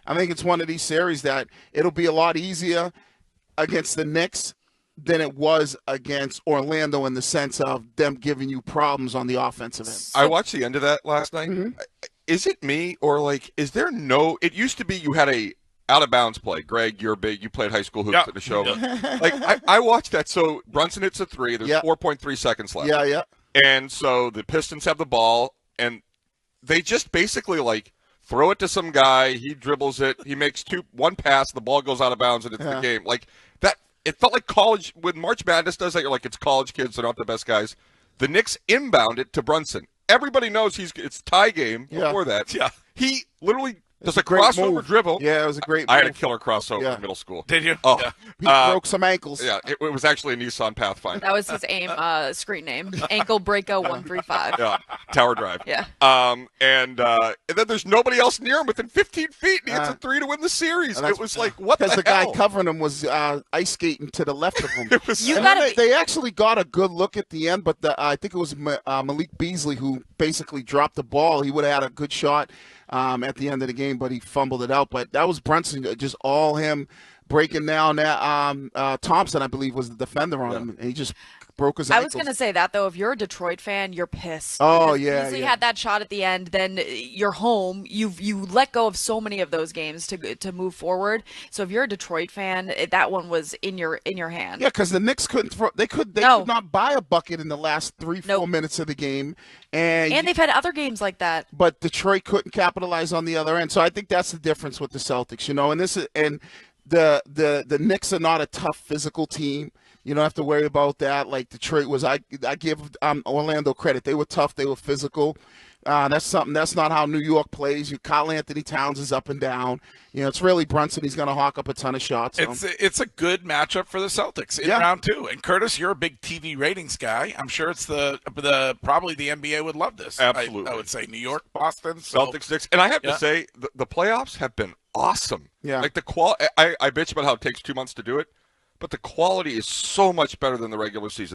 I think it's one of these series that it'll be a lot easier against the Knicks than it was against Orlando in the sense of them giving you problems on the offensive end. I watched the end of that last night. Mm-hmm. Is it me or is there no? It used to be you had a out of bounds play. Greg, you're big. You played high school hoops at the show. I watched that. So Brunson hits a three. There's 4.3 seconds left. Yeah. And so the Pistons have the ball, and they just basically throw it to some guy. He dribbles it. He makes one pass. The ball goes out of bounds, and it's the game. That. It felt like college. When March Madness does that, you're like, it's college kids. They're not the best guys. The Knicks inbound it to Brunson. Everybody knows it's tie game before that. Yeah. He literally does a crossover dribble. Yeah, it was a great move. I had a killer crossover in middle school. Did you? Oh, he broke some ankles. Yeah, it was actually a Nissan Pathfinder. That was his screen name. Ankle Breako 135. Yeah, Tower Drive. Yeah. And then there's nobody else near him within 15 feet, and he hits a three to win the series. It was what the hell? Because the guy covering him was ice skating to the left of him. They actually got a good look at the end, but I think it was Malik Beasley who basically dropped the ball. He would have had a good shot at the end of the game, but he fumbled it out. But that was Brunson, just all him breaking down that. Thompson, I believe, was the defender on him, and he just broke his ankles. I was going to say that, though. If you're a Detroit fan, you're pissed. Oh, yeah. Beasley had that shot at the end, then you're home. You let go of so many of those games to move forward. So if you're a Detroit fan, that one was in your hand. Yeah, because the Knicks couldn't throw. They could not buy a bucket in the last 3-4 minutes of the game. And they've had other games like that. But Detroit couldn't capitalize on the other end. So I think that's the difference with the Celtics, and the Knicks are not a tough physical team. You don't have to worry about that. Like Detroit was, I give Orlando credit. They were tough. They were physical. That's not how New York plays. Kyle Anthony Towns is up and down. It's really Brunson. He's going to hawk up a ton of shots. It's a good matchup for the Celtics in round two. And Curtis, you're a big TV ratings guy. I'm sure it's probably the NBA would love this. Absolutely. I would say New York, Boston, Celtics, Knicks. And I have to say, the playoffs have been awesome. Yeah. Like I bitch about how it takes 2 months to do it, but the quality is so much better than the regular season.